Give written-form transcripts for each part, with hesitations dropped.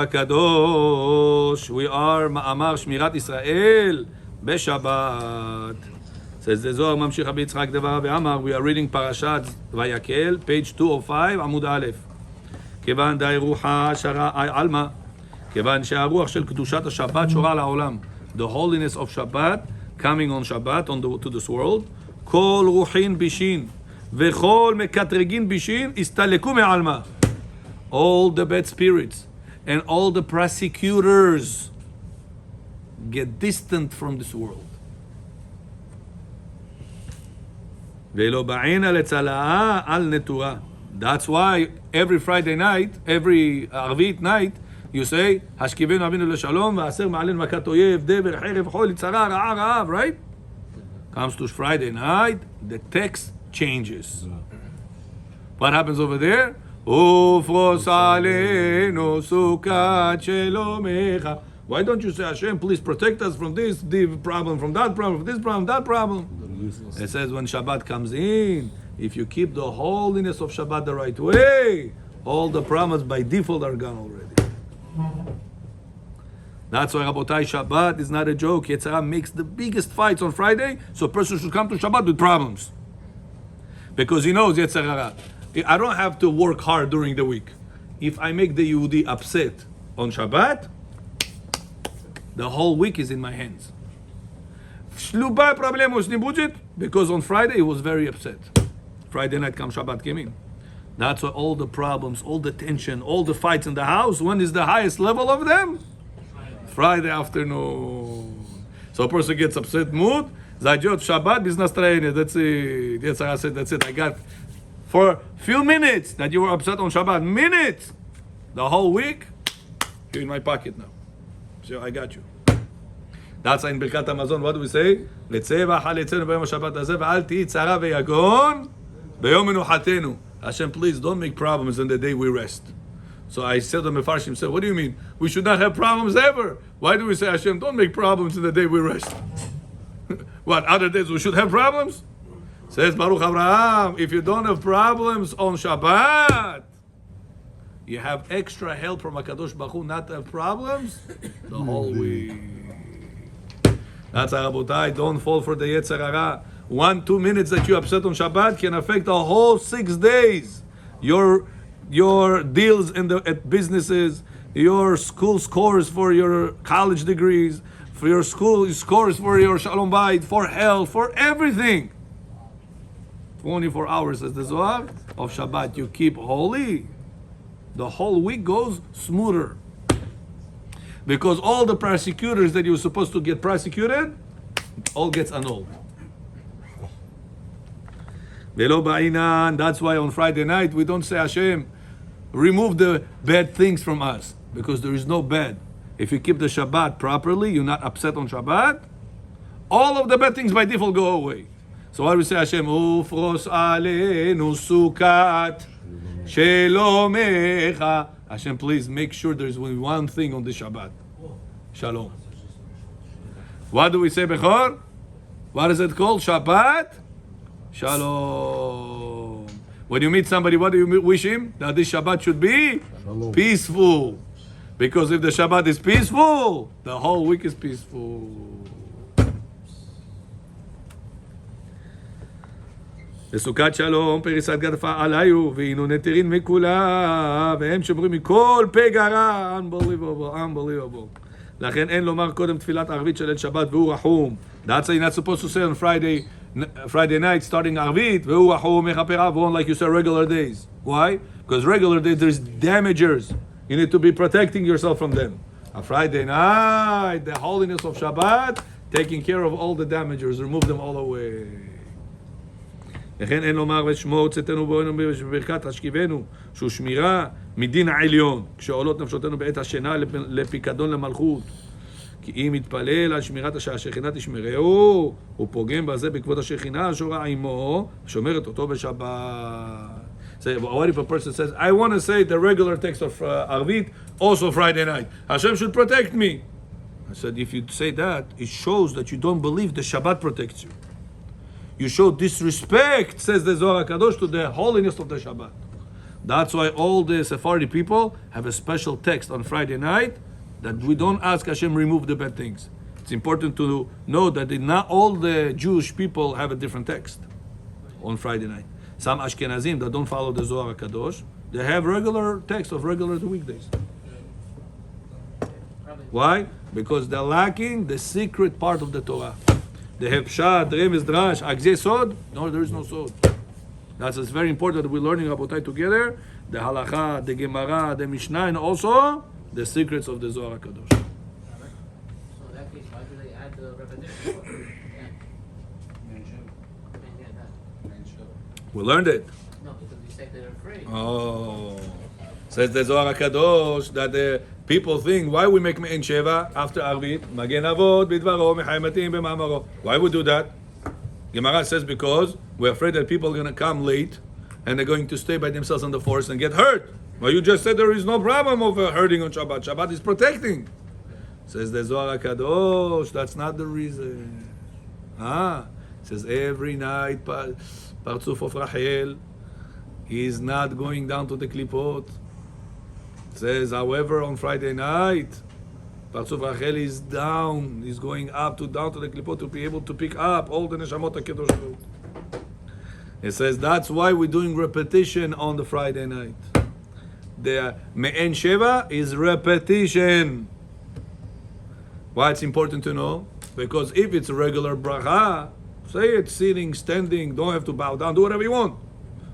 Kadosh, we are Ma'amar Shmirat Israel Beshabbat. Says the Zohar Mamshich Rabbi Yitzchak Devar ve'Amar. We are reading Parashat Vayakel, page 205, Amud Aleph. כיוון די רוחה שרה עלמא, כיוון שהרוח של קדושת השבת שורה לעולם. The holiness of Shabbat coming on Shabbat to this world. כל רוחין בישין וכל מקטרגין בישין הסתלקו מעלמא. All the bad spirits and all the prosecutors get distant from this world. ולא בעינה לצלעה על נטורה. That's why every Friday night, every ערבית night, you say, השכיבנו אבינו לשלום, ועשר מעלינו מכת אויב, דבר, חרב, חול, צרה, רעה, רעב, right? Comes to Friday night, the text changes. What happens over there? ופרוס עלינו סוכת שלומך. Why don't you say, Hashem, please protect us from this problem, from that problem, from this problem, that problem? It says when Shabbat comes in, if you keep the holiness of Shabbat the right way, all the problems by default are gone already. That's why, Rabotai, Shabbat is not a joke. Yetzirah makes the biggest fights on Friday, so a person should come to Shabbat with problems. Because he knows Yetzirah. I don't have to work hard during the week. If I make the Yehudi upset on Shabbat, the whole week is in my hands. Любая проблема не будет, because on Friday he was very upset. Friday night comes, Shabbat came in. That's why all the problems, all the tension, all the fights in the house, when is the highest level of them? Friday afternoon. So a person gets upset mood, зайдет Shabbat без настроения, that's it. Yes, I said, that's it. I got for few minutes that you were upset on Shabbat, minutes. The whole week, you're in my pocket now. So I got you. That's in Birkat Hamazon. What do we say? לצא ואכל יצאנו ביום השבת הזה, ואל תהי צרה ויגון ביום מנוחתנו. Hashem, please don't make problems in the day we rest. So I said to Mefarshim, said, what do you mean? We should not have problems ever. Why do we say, Hashem, don't make problems in the day we rest? What, other days we should have problems? Says Baruch Avraham, if you don't have problems on Shabbat, you have extra help from HaKadosh Baruch Hu not to have problems the whole week. That's Rabotai, don't fall for the Yetzer Hara. 1-2 minutes that you upset on Shabbat can affect the whole 6 days. Your deals at businesses, your school scores for your college degrees, for your school scores for your Shalom Bayit, for health, for everything. 24 hours as the Zohar of Shabbat you keep holy, the whole week goes smoother. Because all the prosecutors that you were supposed to get prosecuted, all gets annulled. That's why on Friday night we don't say, Hashem, remove the bad things from us. Because there is no bad. If you keep the Shabbat properly, you're not upset on Shabbat, all of the bad things by default go away. So why do we say, Hashem, Ufros aleinu sukat shelomecha. Hashem, please make sure there's only one thing on the Shabbat. Shalom. What do we say, Bechor? What is it called? Shabbat? Shalom. When you meet somebody, what do you wish him? That this Shabbat should be Shalom. Peaceful. Because if the Shabbat is peaceful, the whole week is peaceful. בסוכת שלום פריסת גדפה עליו והיינו נתירים מכולה והם שומרים מכל פגע רע. Unbelievable. לכן אין לומר קודם תפילת ערבית של אל שבת והוא רחום. That's why you're not supposed to say on Friday night starting ערבית והוא רחום מכפר עוון like you say regular days. Why? Because regular days there's damagers. You need to be protecting yourself from them. On Friday night, the holiness of Shabbat, taking care of all the damagers, remove them all away. לכן אין לומר ושמו צאתנו בואנו בברכת השכיבנו שהוא שמירה מדין העליון כשעולות נפשותנו בעת השינה לפיקדון למלכות כי אם יתפלל על שמירת השכינה תשמרהו הוא פוגם בזה בכבוד השכינה שורה עמו שומרת אותו בשבת. So what if a person says, I want to say the regular text of Arvit also Friday night, Hashem should protect me. I said, if you say that, it shows that you don't believe the Shabbat protects you. You show disrespect, says the Zohar HaKadosh, to the holiness of the Shabbat. That's why all the Sephardi people have a special text on Friday night that we don't ask Hashem remove the bad things. It's important to know that not all the Jewish people have a different text on Friday night. Some Ashkenazim that don't follow the Zohar Kadosh, they have regular text of regular weekdays. Why? Because they're lacking the secret part of the Torah. They have Pshat, Remez, Drash, Agzeh, Sod. No, there is no Sod. That's it's very important that we're learning Rabotai together. The Halacha, the Gemara, the Mishnah, and also the secrets of the Zohar Kadosh. So in that case, why do they add the repetition? We learned it. No, because you said they're afraid. Oh. Says the Zohar Kadosh that the people think, why we make Me'en Sheva after Arvit? Magen Avot, Bidvaro, Mechaymatim, B'ma'amaro. Why we do that? Gemara says because we're afraid that people are going to come late and they're going to stay by themselves on the forest and get hurt. Well, you just said there is no problem of hurting on Shabbat. Shabbat is protecting. Says the Zohar Kadosh, that's not the reason. Says every night, Partzuf of Rachel, he is not going down to the Klipot. Says, however, on Friday night, Partzuf Rachel is down. He's going down to the Klipot to be able to pick up all the Neshamot HaKedoshot. It says, that's why we're doing repetition on the Friday night. The Me'en Sheva is repetition. Why it's important to know? Because if it's a regular bracha, say it sitting, standing, don't have to bow down, do whatever you want.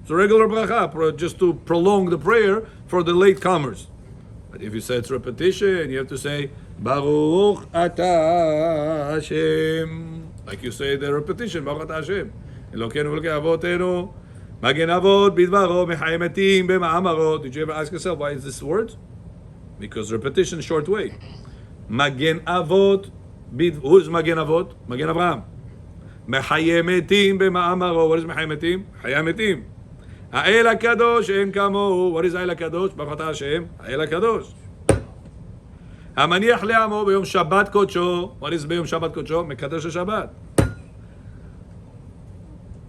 It's a regular bracha, just to prolong the prayer for the late comers. But if you say it's repetition, you have to say, Baruch Ata Hashem. Like you say the repetition, Baruch Ata Hashem. Elokeinu v'elokei avotenu, Magen Avot, Bidvaro, Mechaymatim, B'ma'amaro. Did you ever ask yourself, why is this word? Because repetition is short way. Magen Avot, who is Magen Avot? Magen Avraham. Mechaymatim, B'ma'amaro. What is Mechaymatim? Mechaymatim. Ha'el HaKadosh, אין כמוהו. What is Ha'el HaKadosh? Baruch Ata Hashem. Ha'el HaKadosh. המניח לעמו ביום שבת קודשו. What is ביום שבת קודשו? מקדש השבת.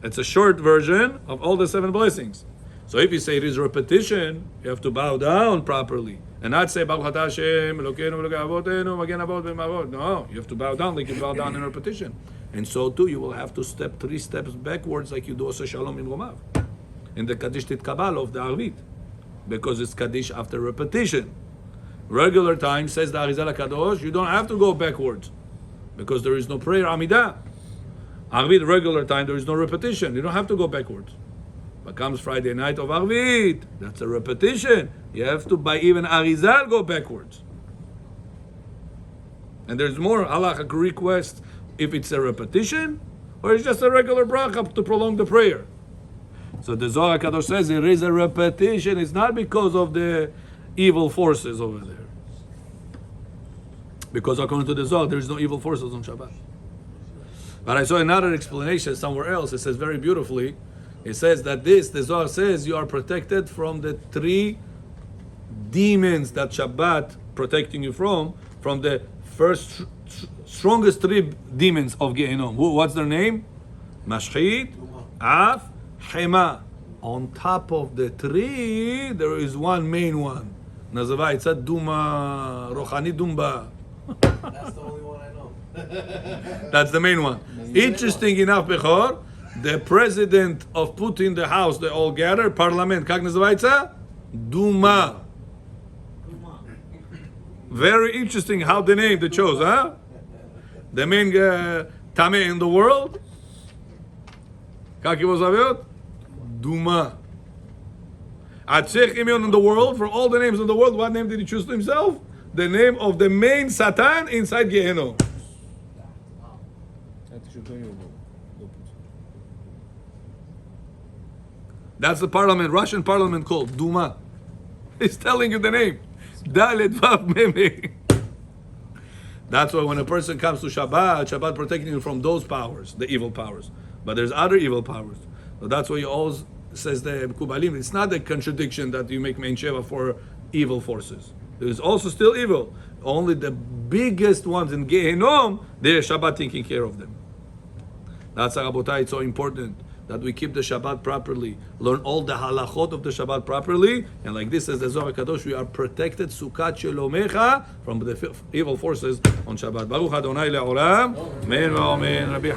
It's a short version of all the 7 blessings. So if you say it is repetition, you have to bow down properly. And not say, Baruch Ata Hashem, Elokeinu v'elokei avotenu, Magen Avot v'ma'avot. No, you have to bow down like you bow down in repetition. And so too, you will have to step 3 steps backwards like you do Asa Shalom in Romav. In the Kaddish Titkabal of the Arvit. Because it's Kaddish after repetition. Regular time, says the Arizal HaKadosh, you don't have to go backwards. Because there is no prayer Amidah. Arvit, regular time, there is no repetition. You don't have to go backwards. But comes Friday night of Arvit, that's a repetition. You have to, by even Arizal, go backwards. And there's more halachic request if it's a repetition, or it's just a regular bracha to prolong the prayer. So the Zohar HaKadosh says there is a repetition. It's not because of the evil forces over there. Because according to the Zohar, there is no evil forces on Shabbat. But I saw another explanation somewhere else. It says very beautifully. It says that the Zohar says you are protected from the 3 demons that Shabbat protecting you from the first strongest 3 demons of Gehenom. What's their name? Mashchit, Af, Hema. On top of the 3, there is one main one. Nazavaitza Duma, Rochani Dumba. That's the only one I know. That's the main one. Interesting enough, Bechor, the president of Putin, the house, they all gather, parliament, как называется? Duma. Very interesting how the name they chose, huh? The main Tameh in the world. Как его зовет? Duma. Atzech Imion in the world, for all the names in the world, what name did he choose to himself? The name of the main Satan inside Gehenom. That's the parliament, Russian parliament called Duma. He's telling you the name. Dalet Vav Meme. That's why when a person comes to Shabbat protecting you from those powers, the evil powers. But there's other evil powers. So that's why you always says the Kubalim, it's not a contradiction that you make Mein Sheva for evil forces. There is also still evil. Only the biggest ones in Gehenom, they're Shabbat taking care of them. That's Rabotai, it's so important. that we keep the Shabbat properly, learn all the halachot of the Shabbat properly, and like this says the Zohar Kadosh, we are protected Sukkot Shelomecha from the evil forces on Shabbat. Baruch Adonai le'olam. Amen. Amen. Rabbi